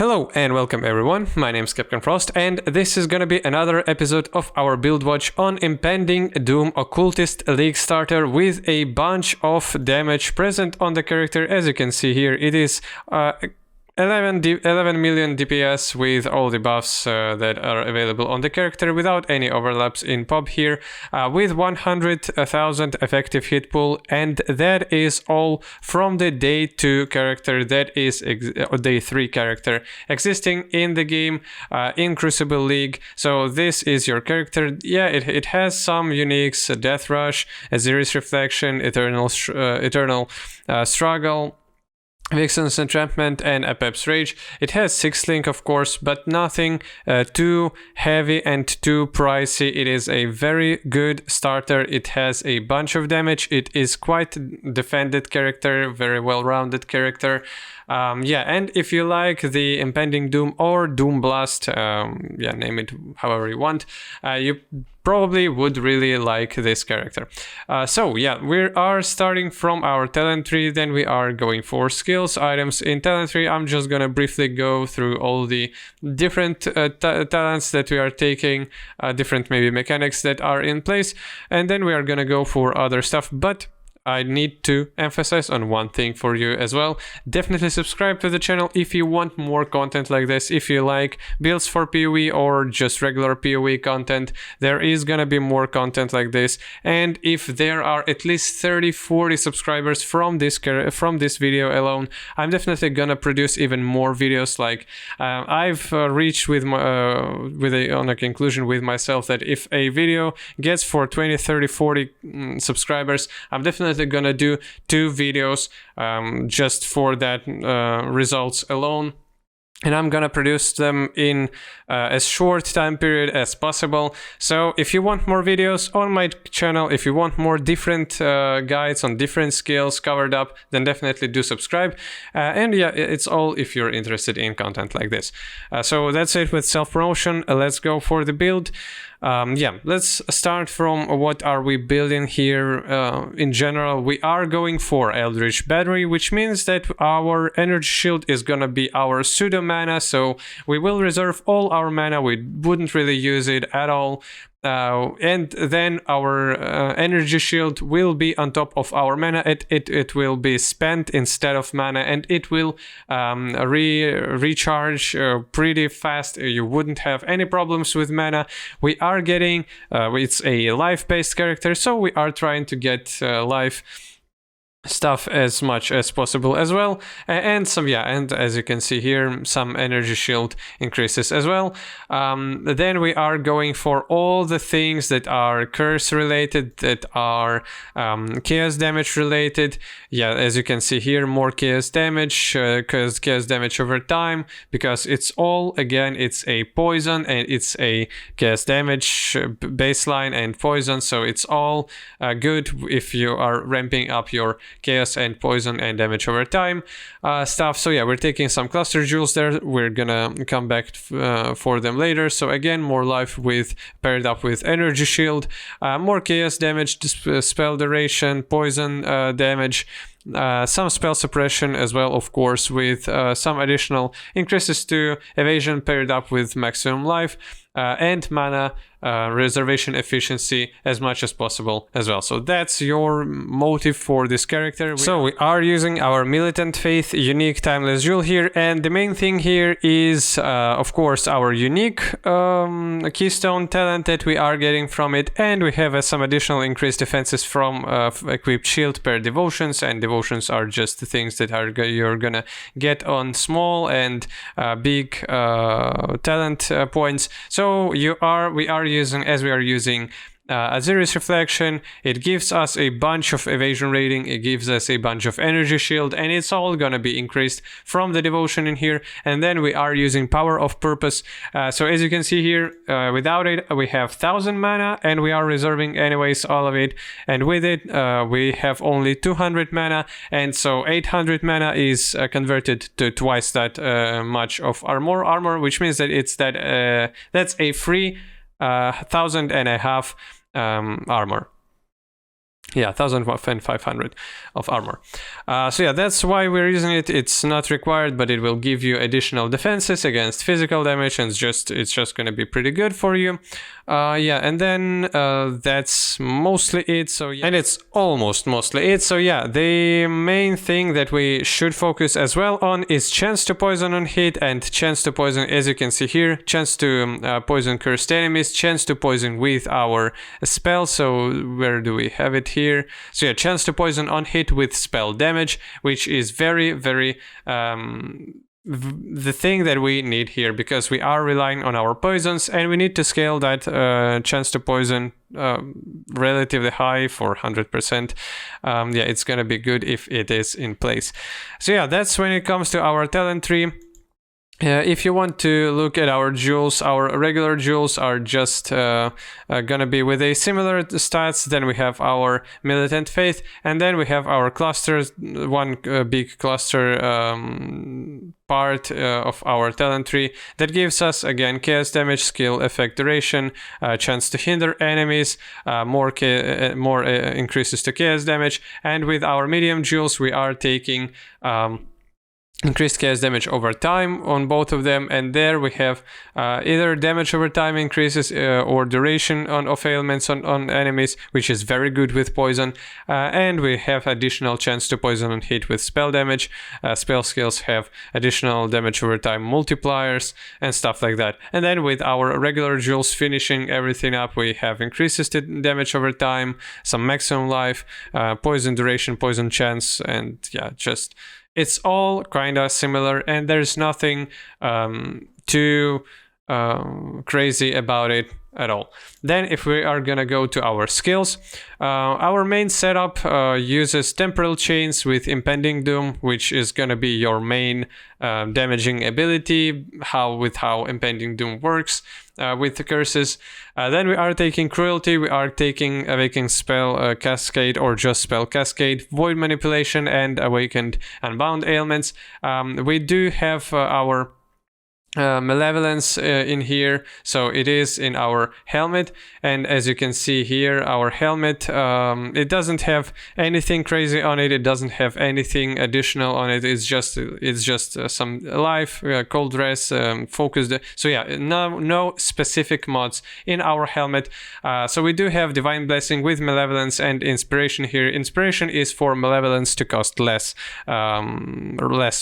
Hello and welcome everyone, my name is Captain Frost and this is gonna be another episode of our build watch on Impending Doom Occultist League Starter with a bunch of damage present on the character. As you can see here, it is 11 million DPS with all the buffs that are available on the character without any overlaps in pub here, with 100,000 effective hit pool, and that is all from the day 2 character, that is day 3 character existing in the game in Crucible League. So this is your character. Yeah, it has some uniques: Death Rush, Aziri's Reflection, Eternal Struggle, Vixen's Entrapment, and Apep's Rage. It has 6 link, of course, but nothing too heavy and too pricey. It is a very good starter. It has a bunch of damage. It is quite defended character, very well-rounded character. Yeah, and if you like the Impending Doom or Doom Blast, yeah, name it however you want, you probably would really like this character. So yeah, we are starting from our talent tree, then we are going for skills items. In talent tree, I'm just gonna briefly go through all the different talents that we are taking, different maybe mechanics that are in place, and then we are gonna go for other stuff. But I need to emphasize on one thing for you as well. Definitely subscribe to the channel if you want more content like this. If you like builds for PoE or just regular PoE content, there is gonna be more content like this. And if there are at least 30-40 subscribers from this video alone, I'm definitely gonna produce even more videos. Like I've reached with my on a conclusion with myself that if a video gets for 20, 30, 40 subscribers, I'm definitely gonna do 2 videos just for that results alone, and I'm gonna produce them in as short time period as possible. So if you want more videos on my channel, if you want more different guides on different skills covered up, then definitely do subscribe. And yeah, it's all if you're interested in content like this. So that's it with self-promotion. Let's go for the build. Yeah, let's start from what are we building here. In general, we are going for Eldritch Battery, which means that our energy shield is gonna be our pseudo mana, so we will reserve all our mana. We wouldn't really use it at all. And then our energy shield will be on top of our mana. It will be spent instead of mana, and it will recharge pretty fast. You wouldn't have any problems with mana. We are getting it's a life-based character, so we are trying to get life stuff as much as possible as well, and some, yeah, and as you can see here, some energy shield increases as well. Then we are going for all the things that are curse related, that are chaos damage related. Yeah, as you can see here, more chaos damage, because chaos damage over time, because it's all, again, it's a poison and it's a chaos damage baseline and poison, so it's all good if you are ramping up your chaos and poison and damage over time stuff. So yeah, we're taking some cluster jewels there. We're gonna come back for them later. So again, more life with paired up with energy shield, more chaos damage, spell duration, poison damage, some spell suppression as well, of course, with some additional increases to evasion paired up with maximum life, and mana reservation efficiency as much as possible as well. So that's your motive for this character. So we are using our Militant Faith unique timeless jewel here, and the main thing here is of course our unique keystone talent that we are getting from it, and we have some additional increased defenses from equipped shield per devotions, and devotions are just the things that are you're gonna get on small and big talent points. So we are using Aziri's Reflection. It gives us a bunch of evasion rating, it gives us a bunch of energy shield, and it's all gonna be increased from the devotion in here. And then we are using Power of Purpose. So as you can see here, without it we have 1000 mana, and we are reserving anyways all of it, and with it we have only 200 mana, and so 800 mana is converted to twice that much of armor, which means that it's that's a free 1,500 armor. Yeah, 1500 of armor. So yeah, that's why we're using it. It's not required, but it will give you additional defenses against physical damage, and it's just going to be pretty good for you. Yeah, and then that's mostly it. So yeah, and it's almost mostly it. So yeah, the main thing that we should focus as well on is chance to poison on hit and chance to poison, as you can see here, chance to poison cursed enemies, chance to poison with our spell. So where do we have it here? So yeah, chance to poison on hit with spell damage, which is very the thing that we need here, because we are relying on our poisons and we need to scale that chance to poison relatively high for 100%. Yeah, it's gonna be good if it is in place. So yeah, that's when it comes to our talent tree. If you want to look at our jewels, our regular jewels are just gonna be with a similar stats. Then we have our militant faith, and then we have our clusters, one big cluster part of our talent tree that gives us again chaos damage, skill, effect, duration, chance to hinder enemies, more increases to chaos damage, and with our medium jewels we are taking increased chaos damage over time on both of them, and there we have either damage over time increases or duration of ailments on enemies, which is very good with poison, and we have additional chance to poison on hit with spell damage. Spell skills have additional damage over time multipliers and stuff like that. And then with our regular jewels finishing everything up, we have increases to damage over time, some maximum life, poison duration, poison chance, and yeah, just it's all kind of similar, and there's nothing too crazy about it at all. Then if we are gonna go to our skills, our main setup uses temporal chains with Impending Doom, which is gonna be your main damaging ability, how Impending Doom works with the curses. Then we are taking Cruelty, we are taking Awakened Spell Cascade or just Spell Cascade, Void Manipulation, and Awakened Unbound Ailments. We do have our Malevolence in here, so it is in our helmet, and as you can see here, our helmet, it doesn't have anything crazy on it, it doesn't have anything additional on it, it's just some life, cold dress, focus, so yeah, no specific mods in our helmet. So we do have Divine Blessing with Malevolence and Inspiration here. Inspiration is for Malevolence to cost less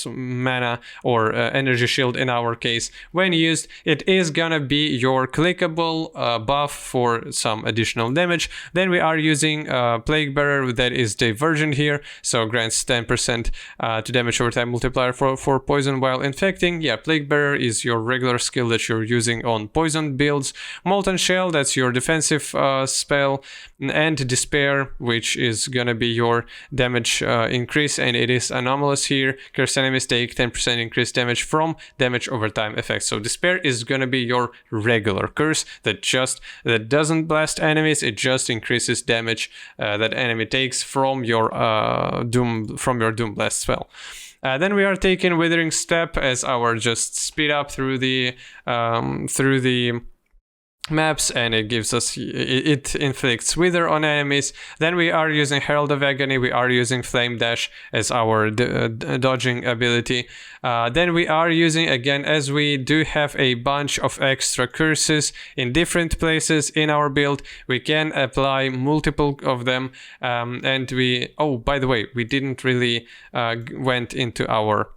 mana or energy shield in our case. When used, it is gonna be your clickable buff for some additional damage. Then we are using Plague Bearer, that is Divergent here, so grants 10% to damage over time multiplier for poison while infecting. Yeah, Plague Bearer is your regular skill that you're using on poison builds. Molten Shell, that's your defensive spell, and Despair, which is gonna be your damage increase, and it is anomalous here. Cursed enemies take 10% increased damage from damage over time effects. So Despair is gonna be your regular curse that doesn't blast enemies, it just increases damage that enemy takes from your Doom Blast spell. Then we are taking Withering Step as our just speed up through the maps, and it gives us, it inflicts wither on enemies. Then we are using Herald of Agony, we are using Flame Dash as our dodging ability. Then we are using, again, as we do have a bunch of extra curses in different places in our build, we can apply multiple of them, and oh, by the way, we didn't really went into our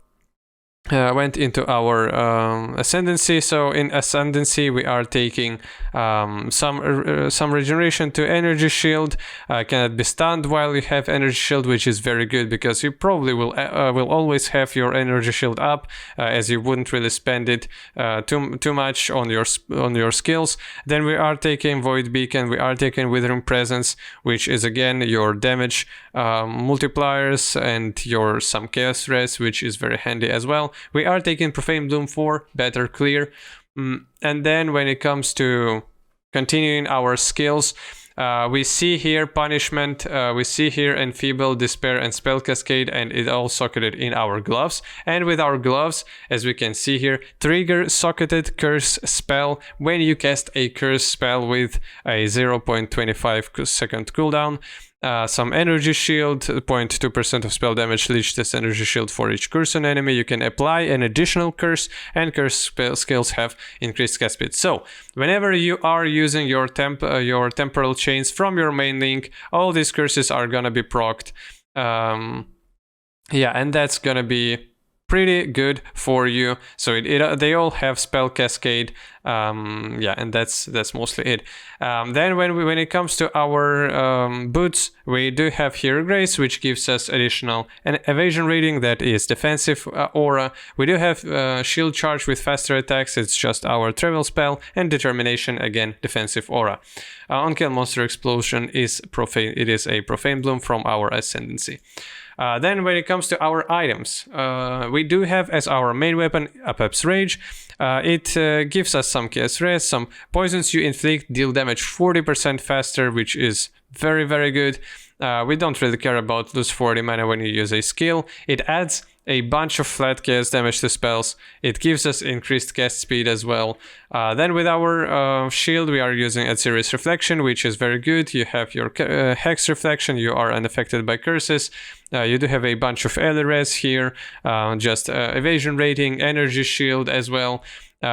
Ascendancy. So in Ascendancy we are taking some regeneration to Energy Shield, cannot be stunned while you have Energy Shield, which is very good because you probably will always have your Energy Shield up, as you wouldn't really spend it too much on your skills. Then we are taking Void Beacon, we are taking Withering Presence, which is again your damage multipliers and your some Chaos Rest, which is very handy as well. We are taking Profane Bloom for better clear. And then when it comes to continuing our skills, we see here Punishment, we see here Enfeeble, Despair, and Spell Cascade, and it all socketed in our gloves. And with our gloves, as we can see here, trigger socketed curse spell when you cast a curse spell with a 0.25 second cooldown. some energy shield, 0.2% of spell damage, leech this energy shield for each curse on enemy. You can apply an additional curse, and curse skills have increased cast speed. So whenever you are using your temporal chains from your main link, all these curses are gonna be procced. Yeah, and that's gonna be pretty good for you. So they all have spell cascade. Yeah, and that's mostly it. Then when it comes to our boots, we do have here Grace, which gives us additional an evasion rating that is defensive aura. We do have shield charge with faster attacks. It's just our travel spell, and determination, again defensive aura. On-kill monster explosion is profane. It is a profane bloom from our ascendancy. Then when it comes to our items, we do have as our main weapon Apep's Rage. It gives us some chaos rest, some poisons you inflict deal damage 40% faster, which is very, very good. We don't really care about lose 40 mana when you use a skill. It adds a bunch of flat chaos damage to spells. It gives us increased cast speed as well. Then with our shield, we are using a Series Reflection, which is very good. You have your Hex Reflection, you are unaffected by curses. You do have a bunch of res here, just evasion rating, energy shield as well.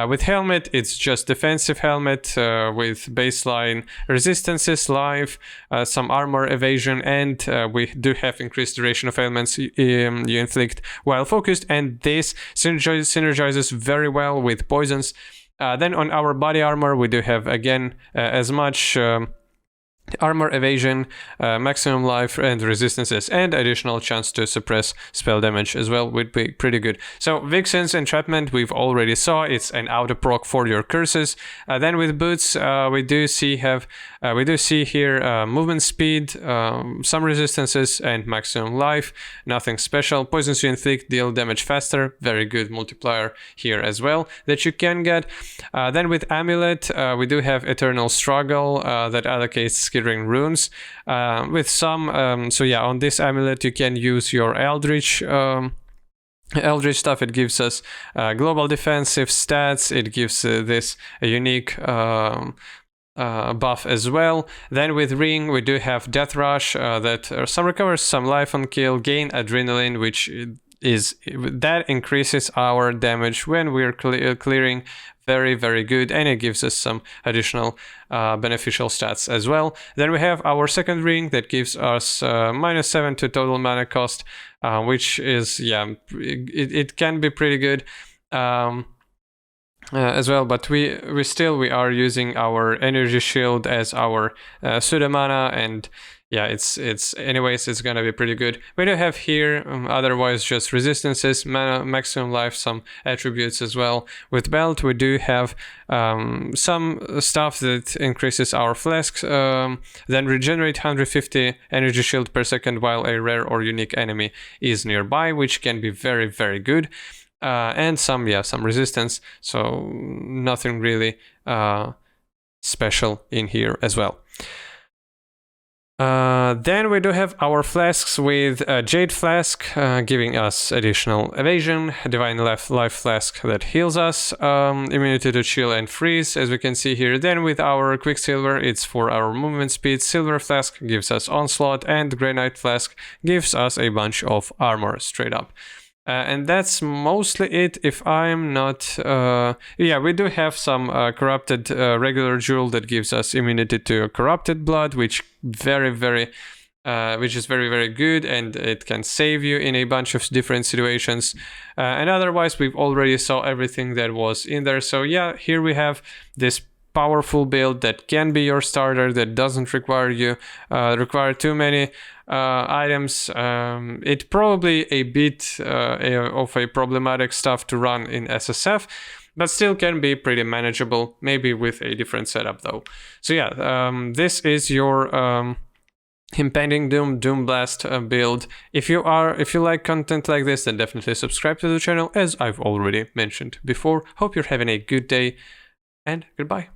With helmet, it's just defensive helmet with baseline resistances, life, some armor, evasion, and we do have increased duration of ailments you inflict while focused, and this synergizes very well with poisons. Then on our body armor, we do have again as much armor, evasion, maximum life and resistances, and additional chance to suppress spell damage as well would be pretty good. So Vixen's entrapment we've already saw, it's an auto proc for your curses. Then with boots, we do see here movement speed, some resistances, and maximum life. Nothing special. Poisons you inflict deal damage faster. Very good multiplier here as well that you can get. Then with amulet, we do have eternal struggle that allocates skittering runes with some. So yeah, on this amulet you can use your Eldritch stuff. It gives us global defensive stats. It gives this a unique buff as well. Then with ring we do have death rush that some recovers some life on kill, gain adrenaline, which is that increases our damage when we're clearing. Very, very good, and it gives us some additional beneficial stats as well. Then we have our second ring that gives us -7 to total mana cost, which is, yeah, it can be pretty good as well, but we are using our energy shield as our pseudo mana, and yeah, it's anyways, it's gonna be pretty good. We do have here otherwise just resistances, mana, maximum life, some attributes as well. With belt we do have some stuff that increases our flasks, then regenerate 150 energy shield per second while a rare or unique enemy is nearby, which can be very, very good. And some resistance, so nothing really special in here as well. Then we do have our flasks with Jade Flask giving us additional evasion, Divine Life Flask that heals us, immunity to chill and freeze, as we can see here. Then with our Quicksilver, it's for our movement speed, Silver Flask gives us onslaught, and Grey Knight Flask gives us a bunch of armor straight up. And that's mostly it, if I'm not... yeah, we do have some corrupted regular jewel that gives us immunity to corrupted blood, which is very, very good, and it can save you in a bunch of different situations. And otherwise, we've already saw everything that was in there. So yeah, here we have this powerful build that can be your starter, that doesn't require too many items. It probably a bit of a problematic stuff to run in SSF, but still can be pretty manageable, maybe with a different setup though. So yeah, this is your Impending Doom Blast build. If you like content like this, then definitely subscribe to the channel, as I've already mentioned before. Hope you're having a good day, and goodbye.